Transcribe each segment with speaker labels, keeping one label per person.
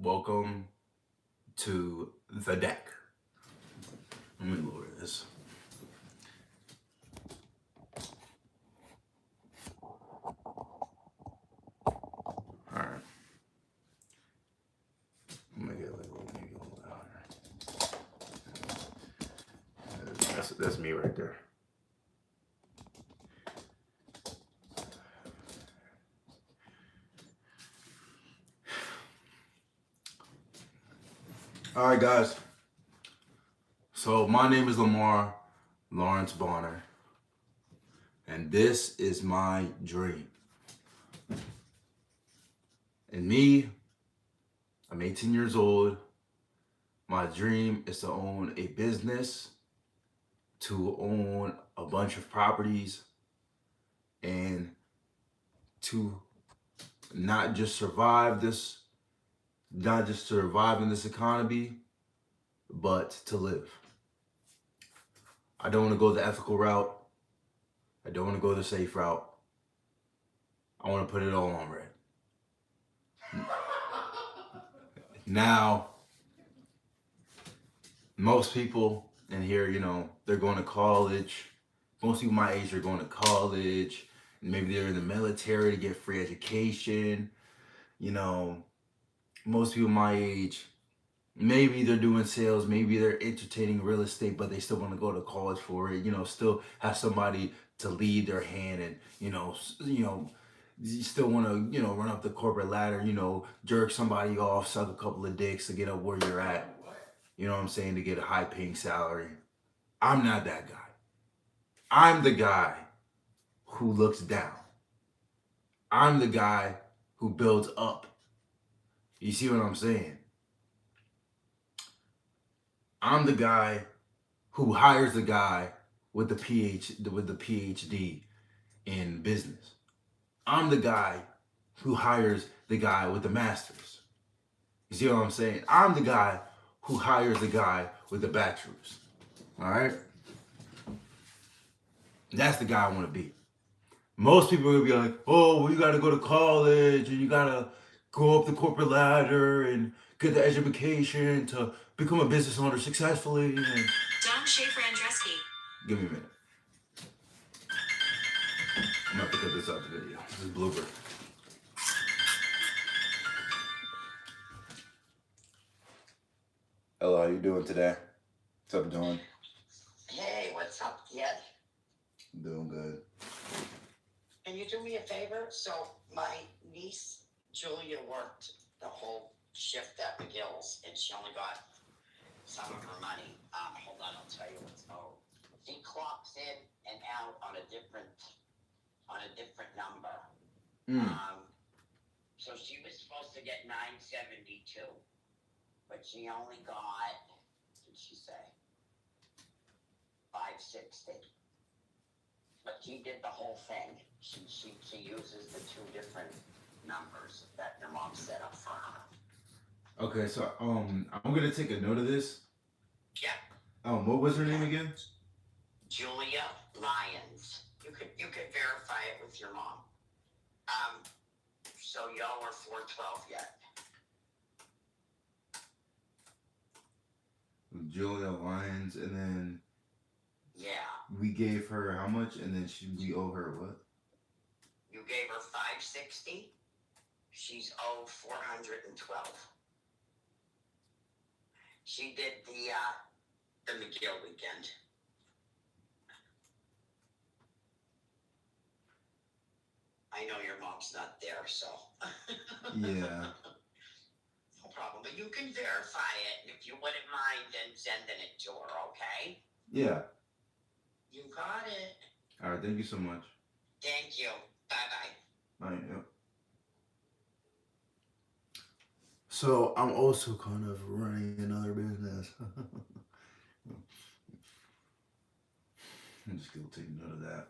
Speaker 1: Welcome to the deck. Let me lower this. Alright. Make it like maybe a little louder. That's me right there. Alright guys. So my name is Lamar Lawrence Bonner. And this is my dream. And me, I'm 18 years old. My dream is to own a business, to own a bunch of properties, and to not just survive in this economy, but to live. I don't want to go the ethical route. I don't want to go the safe route. I want to put it all on red. Now, most people in here, they're going to college. Most people my age are going to college. Maybe they're in the military to get free education. Most people my age, maybe they're doing sales, maybe they're entertaining real estate, but they still want to go to college for it. Still have somebody to lead their hand, and you still want to run up the corporate ladder. Jerk somebody off, suck a couple of dicks to get up where you're at. You know what I'm saying? To get a high paying salary. I'm not that guy. I'm the guy who looks down. I'm the guy who builds up. You see what I'm saying? I'm the guy who hires the guy with the PhD in business. I'm the guy who hires the guy with the master's. You see what I'm saying? I'm the guy who hires the guy with the bachelor's. All right? That's the guy I want to be. Most people are going to be like, oh, well, you got to go to college and you got to go up the corporate ladder and get the education to become a business owner successfully. And
Speaker 2: Don Schaefer Andreski.
Speaker 1: Give me a minute. I'm going to have to cut this out the video. This is blooper. Hello, how you doing today? What's up, John?
Speaker 3: Hey, what's up, kid?
Speaker 1: Doing good.
Speaker 3: Can you do me a favor? So my niece, Julia, worked the whole shift at McGill's, and she only got some of her money. Hold on, I'll tell you what's owed. She clocks in and out on a different number. So she was supposed to get $972, but she only got, what did she say? $560. But she did the whole thing. She uses the two different numbers that your mom set up for her.
Speaker 1: Okay, so I'm gonna take a note of this.
Speaker 3: Yeah.
Speaker 1: What was her name again?
Speaker 3: Julia Lyons. You could verify it with your mom. So y'all are 412 yet.
Speaker 1: Julia Lyons, and then
Speaker 3: Yeah.
Speaker 1: we gave her how much, and then we owe her what?
Speaker 3: You gave her $560. She's owed $412. She did the McGill weekend. I know your mom's not there, so.
Speaker 1: Yeah.
Speaker 3: No problem, but you can verify it, and if you wouldn't mind, then sending it to her, okay?
Speaker 1: Yeah.
Speaker 3: You got it.
Speaker 1: All right. Thank you so much.
Speaker 3: Thank you. Bye-bye.
Speaker 1: All right. Yep. So I'm also kind of running another business. I'm just gonna take note of that.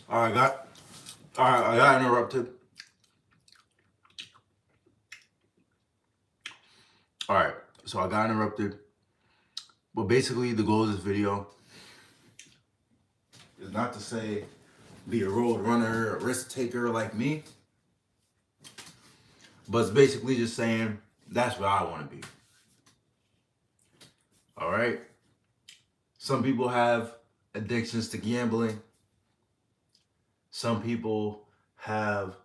Speaker 1: I got interrupted. All right, so I got interrupted. But basically, the goal of this video Not to say be a road runner, a risk taker like me, but it's basically just saying that's what I want to be. All right. Some people have addictions to gambling. Some people have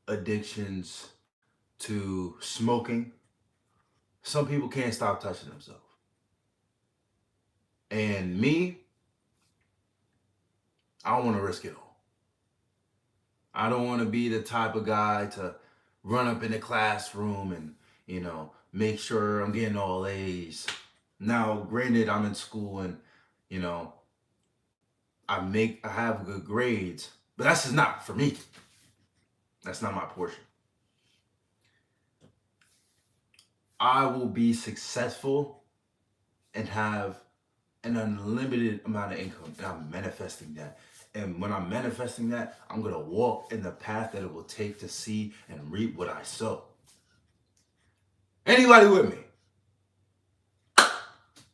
Speaker 1: addictions to smoking. Some people can't stop touching themselves. And me, I don't want to risk it all. I don't want to be the type of guy to run up in the classroom and, make sure I'm getting all A's. Now, granted, I'm in school and, you know, I have good grades, but that's just not for me. That's not my portion. I will be successful and have an unlimited amount of income, and I'm manifesting that. And when I'm manifesting that, I'm gonna walk in the path that it will take to see and reap what I sow. Anybody with me?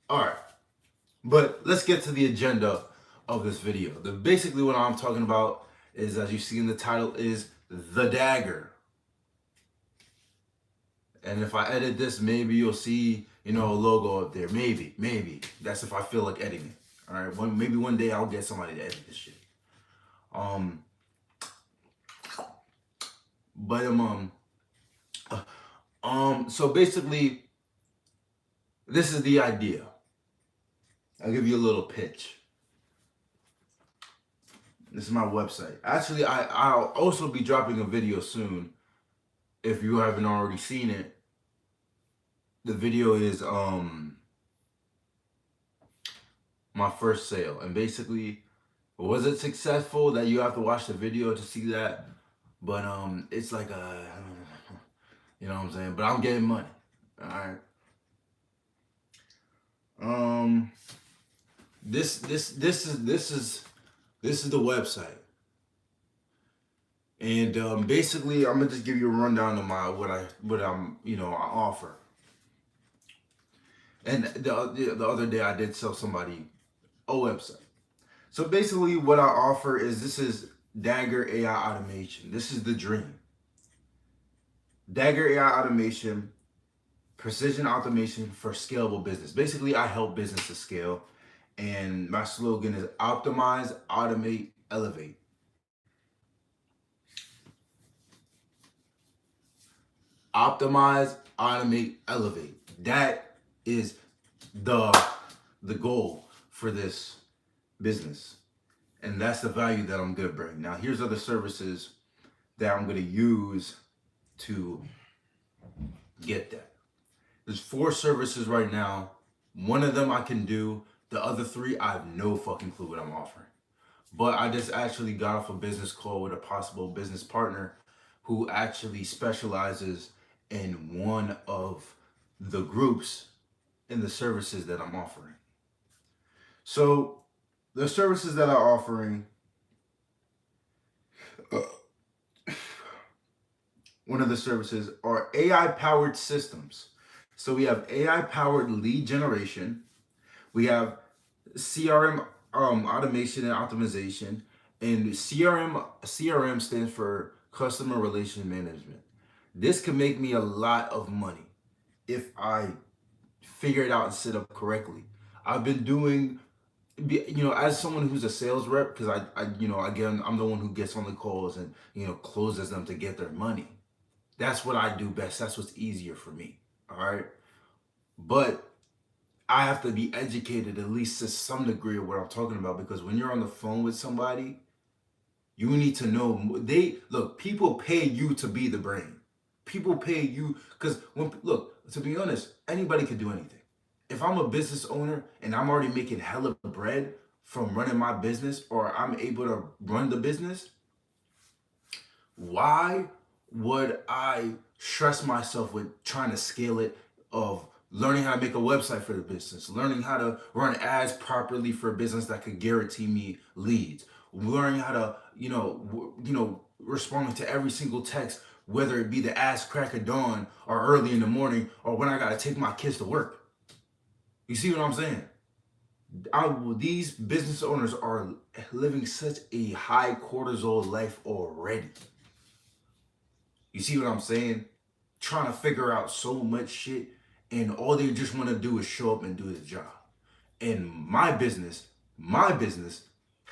Speaker 1: All right, but let's get to the agenda of this video. Basically what I'm talking about is, as you see in the title, is the Dagger. And if I edit this, maybe you'll see, a logo up there. Maybe. That's if I feel like editing it. All right. Maybe one day I'll get somebody to edit this shit. So basically, this is the idea. I'll give you a little pitch. This is my website. Actually, I'll also be dropping a video soon. If you haven't already seen it, the video is my first sale. And basically, was it successful? That you have to watch the video to see that. But it's like you know what I'm saying? But I'm getting money. All right. This is the website. And basically, I'm gonna just give you a rundown of what I offer. And the other day, I did sell somebody a website. So basically, what I offer is, this is Dagger AI automation. This is the dream. Dagger AI automation, precision automation for scalable business. Basically, I help businesses scale, and my slogan is optimize, automate, elevate. Optimize, automate, elevate. That is the goal for this business. And that's the value that I'm going to bring. Now, here's other services that I'm going to use to get that. There's 4 services right now. One of them I can do. The other 3, I have no fucking clue what I'm offering. But I just actually got off a business call with a possible business partner who actually specializes in one of the groups in the services that I'm offering. So the services that I'm offering, one of the services are AI-powered systems. So we have AI-powered lead generation. We have CRM automation and optimization. And CRM stands for customer relation management. This can make me a lot of money if I figure it out and set up correctly. I've been doing, as someone who's a sales rep, because again, I'm the one who gets on the calls and, closes them to get their money. That's what I do best. That's what's easier for me. All right. But I have to be educated at least to some degree of what I'm talking about, because when you're on the phone with somebody, you need to know. People pay you to be the brain. People pay you because to be honest, anybody could do anything. If I'm a business owner and I'm already making hella bread from running my business, or I'm able to run the business, why would I stress myself with trying to scale it, of learning how to make a website for the business, learning how to run ads properly for a business that could guarantee me leads, learning how to, respond to every single text, whether it be the ass crack of dawn or early in the morning or when I got to take my kids to work. You see what I'm saying? These business owners are living such a high cortisol life already. You see what I'm saying? Trying to figure out so much shit, and all they just want to do is show up and do the job. And my business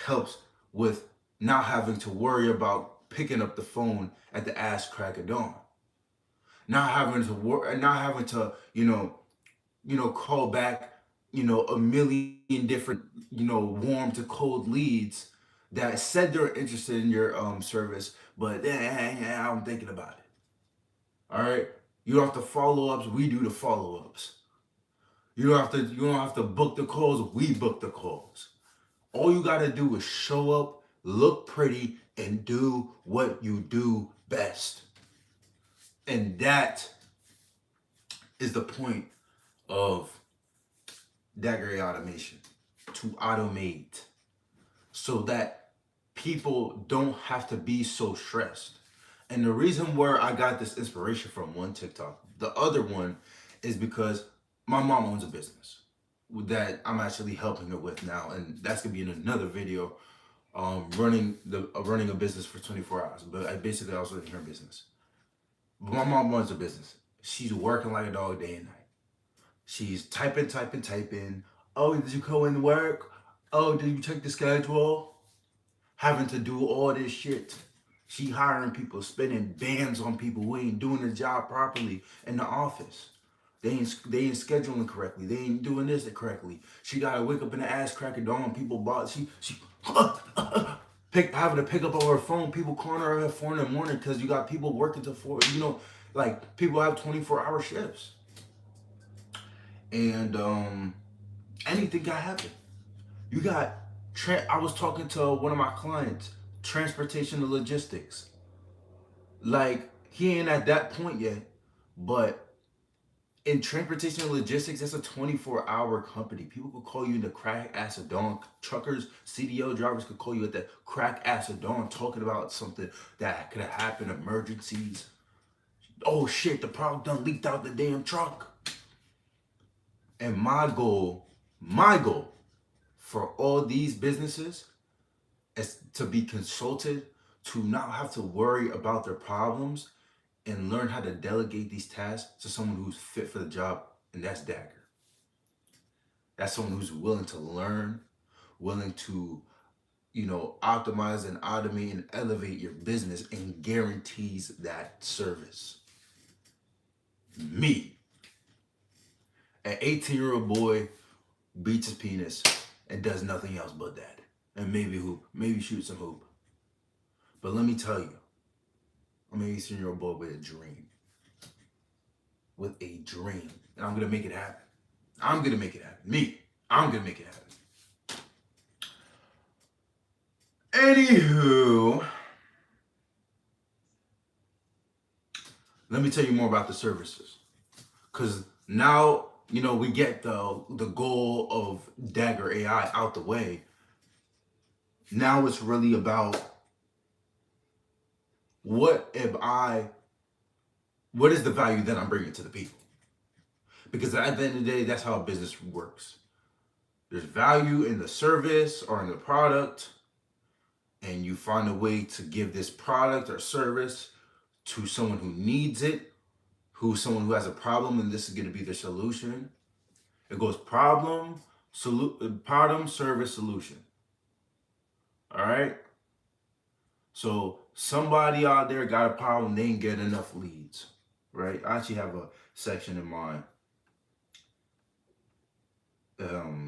Speaker 1: helps with not having to worry about picking up the phone at the ass crack of dawn, not having to call back a million different warm to cold leads that said they're interested in your service, but I'm thinking about it. All right, you don't have to follow ups. We do the follow ups. You don't have to book the calls. We book the calls. All you gotta do is show up, look pretty, and do what you do best. And that is the point of Dagger automation, to automate so that people don't have to be so stressed. And the reason where I got this inspiration from one TikTok, the other one is because my mom owns a business that I'm actually helping her with now, and that's gonna be in another video. Running a business for 24 hours, but I basically also in her business. But my mom runs a business. She's working like a dog day and night. She's typing, typing, typing. Oh, did you go in work? Oh, did you check the schedule? Having to do all this shit. She hiring people, spending bands on people who ain't doing the job properly in the office. They ain't scheduling correctly. They ain't doing this correctly. She gotta wake up in the ass crack of dawn. People bought she having to pick up on her phone. People calling her at 4 in the morning because you got people working till 4. Like people have 24-hour shifts, and anything can happen. You got. I was talking to one of my clients, transportation and logistics. Like he ain't at that point yet, but in transportation and logistics, that's a 24-hour company. People could call you in the crack ass of dawn. Truckers, CDL drivers could call you at the crack ass of dawn talking about something that could have happened, emergencies. Oh shit, the product done leaked out the damn truck. And my goal for all these businesses is to be consulted, to not have to worry about their problems, and learn how to delegate these tasks to someone who's fit for the job, and that's Dagger. That's someone who's willing to learn, willing to, optimize and automate and elevate your business and guarantees that service. Me, an 18-year-old boy, beats his penis and does nothing else but that. And maybe hoop, maybe shoot some hoop. But let me tell you, I'm an 18-year-old boy with a dream. With a dream. And I'm going to make it happen. I'm going to make it happen. I'm going to make it happen. Anywho, let me tell you more about the services. Because now, we get the goal of Dagger AI out the way. Now it's really about what is the value that I'm bringing to the people? Because at the end of the day, that's how a business works. There's value in the service or in the product, and you find a way to give this product or service to someone who needs it, someone who has a problem, and this is going to be their solution. It goes problem, service, solution. All right? So somebody out there got a problem, they ain't get enough leads, right? I actually have a section in my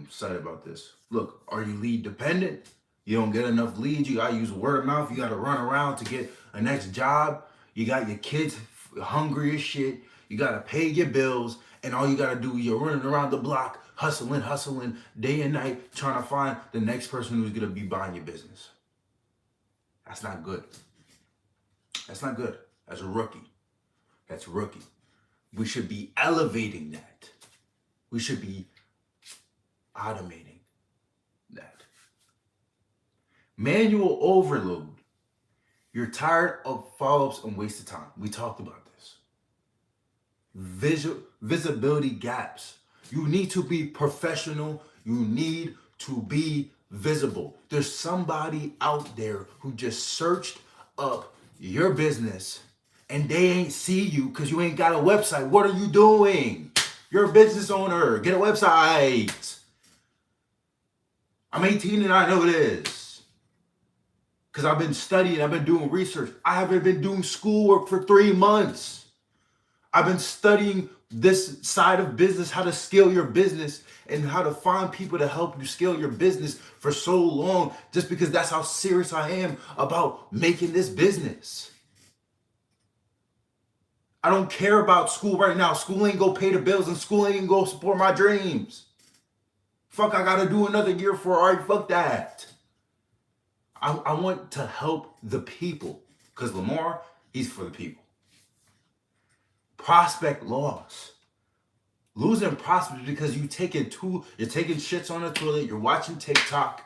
Speaker 1: site about this. Look, are you lead dependent? You don't get enough leads. You gotta use word of mouth. You gotta run around to get a next job. You got your kids hungry as shit. You gotta pay your bills, and all you gotta do, you're running around the block, hustling day and night, trying to find the next person who's gonna be buying your business. That's not good. That's not good. That's a rookie. That's rookie. We should be elevating that. We should be automating that. Manual overload. You're tired of follow-ups and wasted time. We talked about this. Visibility gaps. You need to be professional. You need to be visible. There's somebody out there who just searched up your business and they ain't see you because you ain't got a website. What are you doing? You're a business owner. Get a website. I'm 18 and I know this. Because I've been studying, I've been doing research. I haven't been doing schoolwork for 3 months. I've been studying this side of business, how to scale your business and how to find people to help you scale your business for so long, just because that's how serious I am about making this business. I don't care about school right now. School ain't gonna pay the bills and school ain't gonna support my dreams. Fuck, I gotta do another year for all right, fuck that. I want to help the people because Lamar, he's for the people. Prospect loss. Losing prospects because you're taking shits on the toilet, you're watching TikTok,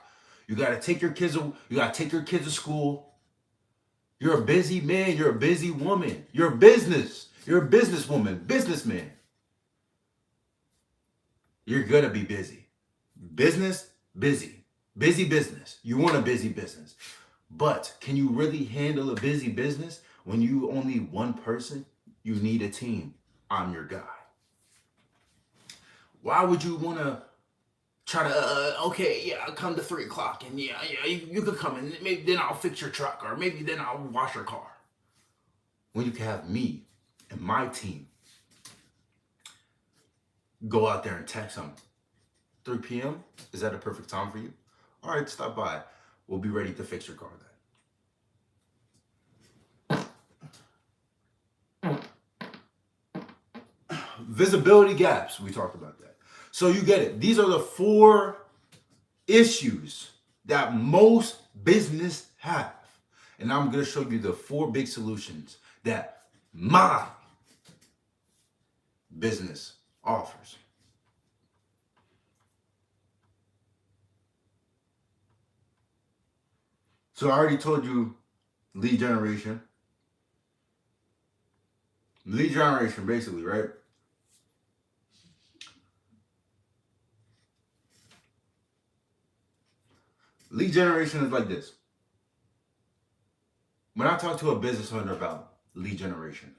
Speaker 1: you gotta take your kids to school. You're a busy man, you're a busy woman, you're a businesswoman, businessman. You're gonna be busy. Business, busy. Busy business. You want a busy business. But can you really handle a busy business when you only one person? You need a team. I'm your guy. Why would you want to try to, okay, yeah, I'll come to 3 o'clock and yeah, you could come and maybe then I'll fix your truck or maybe then I'll wash your car. When you can have me and my team go out there and text them. 3 p.m., is that a perfect time for you? All right, stop by. We'll be ready to fix your car then. Visibility gaps, we talked about that. So you get it. These are the 4 issues that most business have. And I'm going to show you the 4 big solutions that my business offers. So I already told you lead generation. Lead generation, basically, right? Lead generation is like this. When I talk to a business owner about lead generation,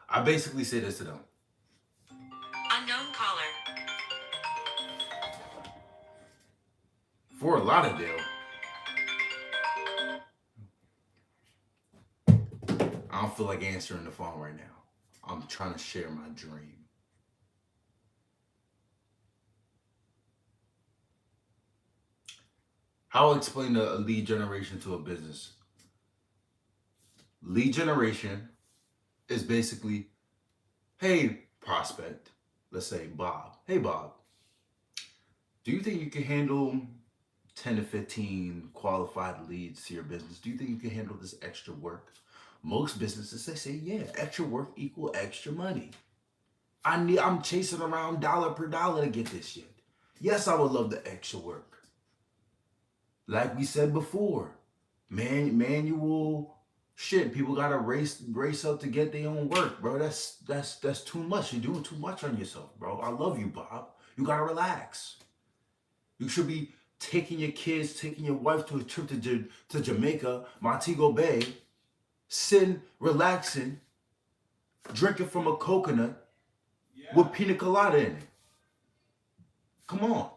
Speaker 1: I basically say this to them.
Speaker 2: Unknown caller.
Speaker 1: Fort Lauderdale, I don't feel like answering the phone right now. I'm trying to share my dream. How I'll explain a lead generation to a business. Lead generation is basically, hey, prospect, let's say Bob. Hey, Bob, do you think you can handle 10 to 15 qualified leads to your business? Do you think you can handle this extra work? Most businesses, they say, yeah, extra work equal extra money. I'm chasing around dollar per dollar to get this shit. Yes, I would love the extra work. Like we said before, manual shit. People gotta race up to get their own work, bro. That's too much. You're doing too much on yourself, bro. I love you, Bob. You gotta relax. You should be taking your kids, taking your wife to a trip to Jamaica, Montego Bay, sitting, relaxing, drinking from a coconut with pina colada in it. Come on.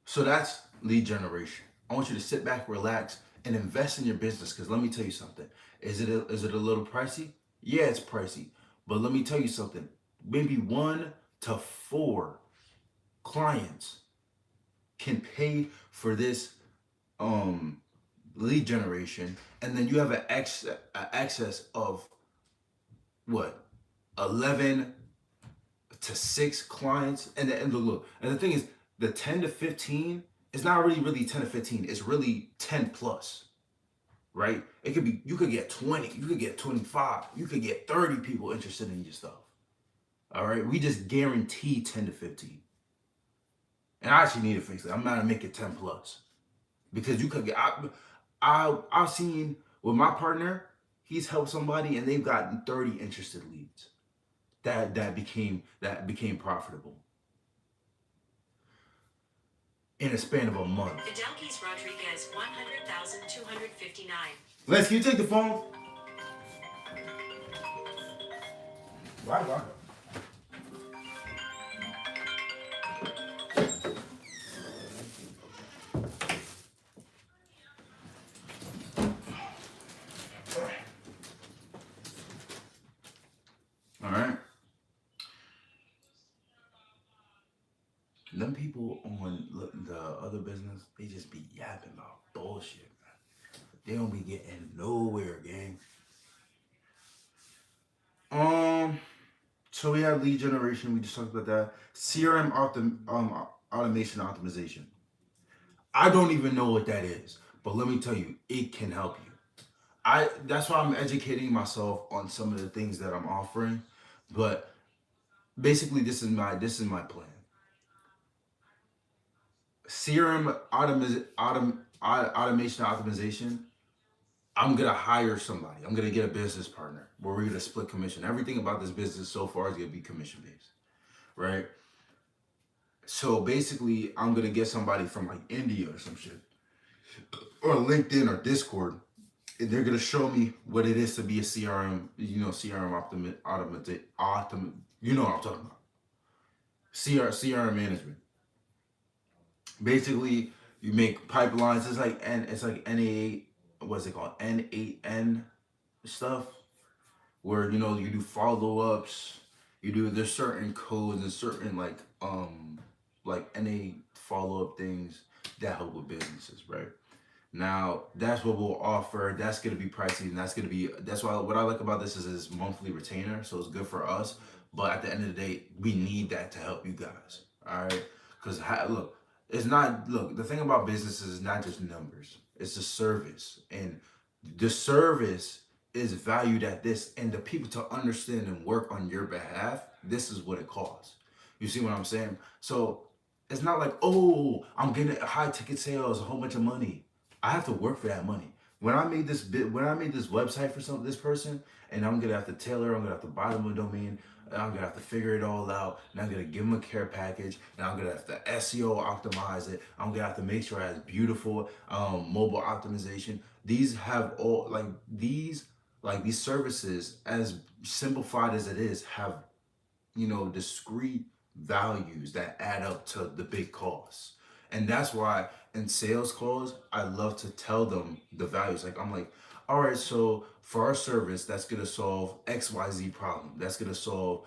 Speaker 1: So that's lead generation. I want you to sit back, relax, and invest in your business. Because let me tell you something. Is it a little pricey? Yeah, it's pricey. But let me tell you something. Maybe 1 to 4 clients can pay for this lead generation, and then you have an excess of what, 11 to 6 clients, and the thing is, the 10 to 15 is not really 10 to 15. It's really 10 plus, right? It could be, you could get 20, you could get 25, you could get 30 people interested in your stuff. All right, we just guarantee 10 to 15. And I actually need to fix it. I'm not gonna make it 10 plus because you could get. I've seen with my partner, he's helped somebody and they've gotten 30 interested leads. that became profitable in a span of a month.
Speaker 2: Fidelkis Rodriguez 100,259.
Speaker 1: Les, can you take the phone? Why? All right. Them people on the other business, they just be yapping about bullshit, man. They don't be getting nowhere, gang. Um, so we have lead generation. We just talked about that. CRM automation optimization. I don't even know what that is, but let me tell you, it can help you. That's why I'm educating myself on some of the things that I'm offering. But basically, this is my plan. Automation optimization. I'm gonna hire somebody. I'm gonna get a business partner where we're gonna split commission. Everything about this business so far is gonna be commission based, right? So basically, I'm gonna get somebody from like India or some shit, or LinkedIn or Discord, and they're gonna show me what it is to be a CRM. CRM You know what I'm talking about. CRM management. Basically, you make pipelines. It's like NA. What's it called? N8N stuff where you do follow-ups. There's certain codes and certain like NA follow-up things that help with businesses, right? Now that's what we'll offer. That's gonna be pricey, and that's why what I like about this is it's monthly retainer, so it's good for us. But at the end of the day, we need that to help you guys. All right, because look, the thing about businesses is not just numbers; it's the service, and the service is valued at this, and the people to understand and work on your behalf. This is what it costs. You see what I'm saying? So it's not like, oh, I'm getting high ticket sales, a whole bunch of money. I have to work for that money. When I made this website for this person, and I'm gonna have to tailor, I'm gonna have to buy them a domain, and I'm gonna have to figure it all out, and I'm gonna give them a care package, and I'm gonna have to SEO optimize it. I'm gonna have to make sure it has beautiful mobile optimization. These have all these services, as simplified as it is, have discrete values that add up to the big costs. And that's why in sales calls, I love to tell them the values. Like, I'm like, all right, so for our service, that's gonna solve XYZ problem. That's gonna solve,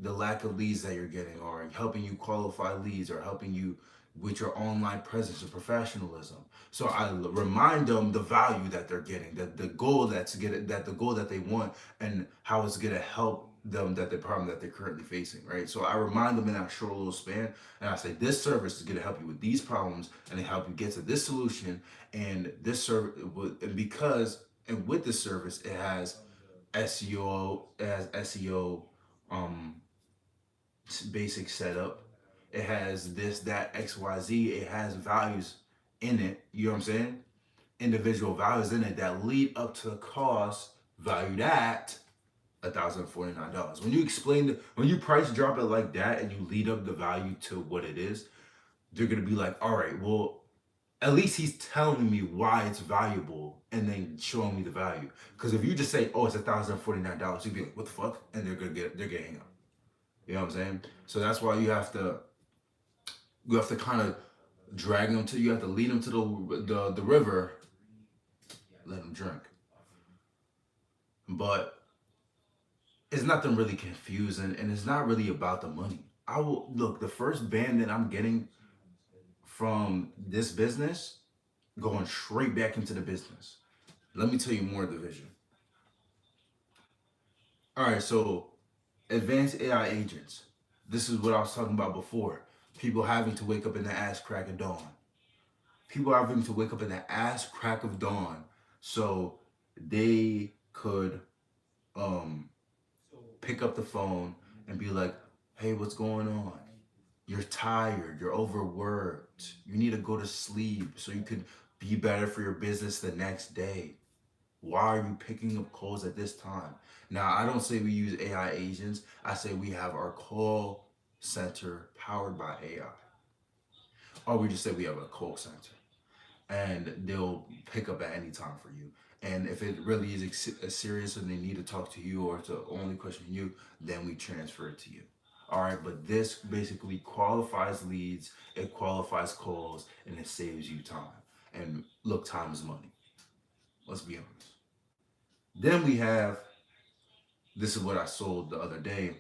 Speaker 1: the lack of leads that you're getting, or helping you qualify leads, or helping you with your online presence or professionalism. So I remind them the value that they're getting, that the goal that they want, and how it's gonna help them, that the problem that they're currently facing, right? So I remind them in that short little span, and I say this service is gonna help you with these problems, and help you get to this solution, and this service, and with this service, it has SEO, um, basic setup. It has this, that, XYZ. It has values in it. You know what I'm saying? Individual values in it that lead up to the cost valued at $1,049. When you price drop it like that, and you lead up the value to what it is, they're gonna be like, all right, well, at least he's telling me why it's valuable, and then showing me the value. Because if you just say, oh, it's $1,049, you'd be like, what the fuck? And they're gonna hang up. You know what I'm saying? So that's why you have to kind of you have to lead them to the river, let them drink. But it's nothing really confusing, and it's not really about the money. I will look, the first band that I'm getting from this business, going straight back into the business. Let me tell you more of the vision. All right, so advanced AI agents. This is what I was talking about before. People having to wake up in the ass crack of dawn. People having to wake up in the ass crack of dawn so they could um, pick up the phone and be like, hey, what's going on? You're tired, you're overworked, you need to go to sleep so you can be better for your business the next day. Why are you picking up calls at this time? Now, I don't say we use AI agents. I say we have our call center powered by AI. Or we just say we have a call center and they'll pick up at any time for you. And if it really is serious and they need to talk to you or to only question you, then we transfer it to you. All right, but this basically qualifies leads, it qualifies calls, and it saves you time. And look, time is money. Let's be honest. Then we have this is what I sold the other day.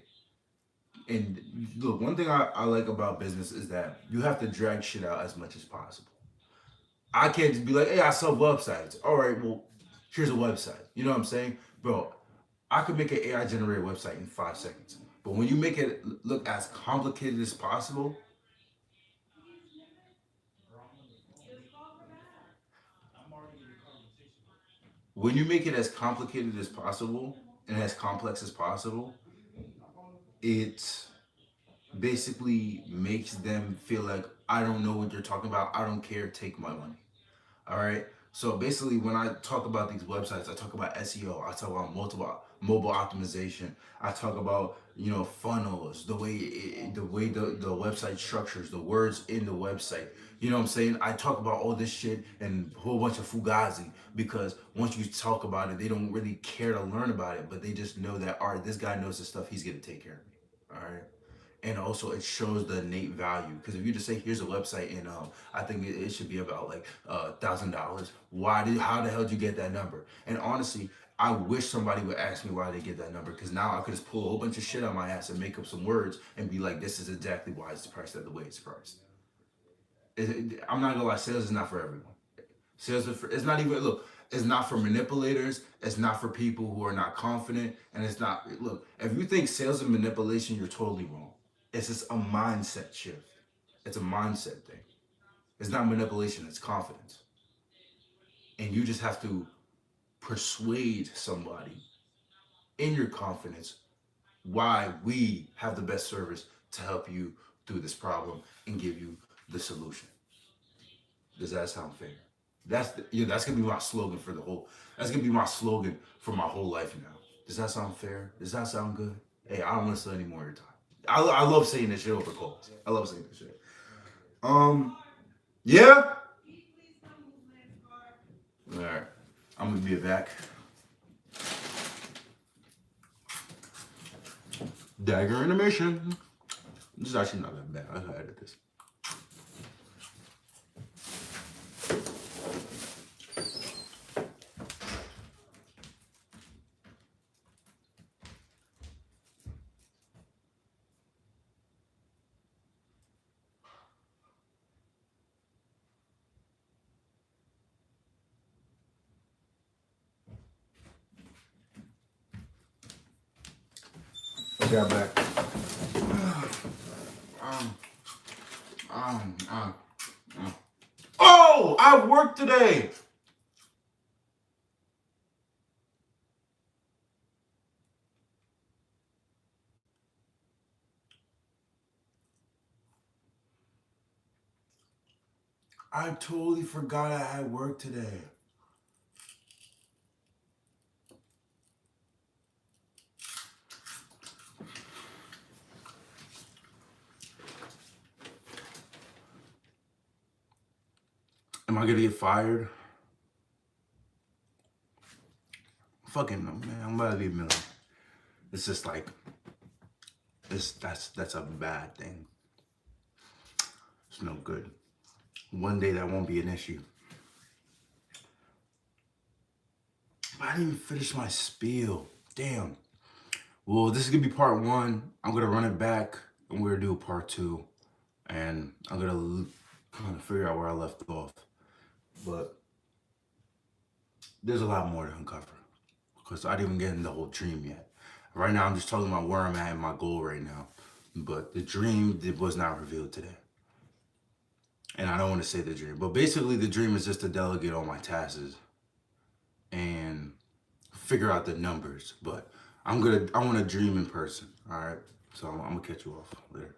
Speaker 1: And look, one thing I like about business is that you have to drag shit out as much as possible. I can't just be like, hey, I sell websites. All right, well, here's a website. You know what I'm saying? Bro, I could make an AI generated website in 5 seconds. But when you make it look as complicated as possible, when you make it as complicated as possible and as complex as possible, it basically makes them feel like I don't know what you're talking about. I don't care. Take my money. All right. So basically, when I talk about these websites, I talk about SEO. I talk about multiple mobile optimization. I talk about funnels, the website structures, the words in the website. You know what I'm saying? I talk about all this shit and a whole bunch of fugazi because once you talk about it, they don't really care to learn about it, but they just know that all right, this guy knows his stuff. He's gonna take care of me. All right. And also it shows the innate value because if you just say here's a website and I think it should be about like $1,000. How the hell did you get that number? And honestly, I wish somebody would ask me why they get that number because now I could just pull a whole bunch of shit on my ass and make up some words and be like, this is exactly why it's priced at the way it's priced. I'm not gonna lie, sales is not for everyone. Sales is for, it's not even look. It's not for manipulators. It's not for people who are not confident. And it's not look. If you think sales and manipulation, you're totally wrong. It's just a mindset shift. It's a mindset thing. It's not manipulation. It's confidence. And you just have to persuade somebody in your confidence why we have the best service to help you through this problem and give you the solution. Does that sound fair? That's gonna be my slogan for the whole. That's gonna be my slogan for my whole life now. Does that sound fair? Does that sound good? Hey, I don't want to steal any more of your time. I love saying this shit over calls. I love saying this shit. Yeah. All right, I'm gonna be back. Dagger intermission. This is actually not that bad. I gotta edit this. Okay, I'm back. Um, um, Oh, I worked today. I totally forgot I had work today. Am I gonna get fired? Fucking no, man. I'm about to be a million. It's just like that's a bad thing. It's no good. One day that won't be an issue. I didn't even finish my spiel. Damn. Well, this is gonna be part one. I'm gonna run it back and we're gonna do a part two. And I'm gonna kind of figure out where I left off. But there's a lot more to uncover because I didn't even get in the whole dream yet. Right now, I'm just talking about where I'm at and my goal right now. But the dream was not revealed today. And I don't want to say the dream. But basically, the dream is just to delegate all my tasks and figure out the numbers. But I want to dream in person. All right. So I'm going to catch you off later.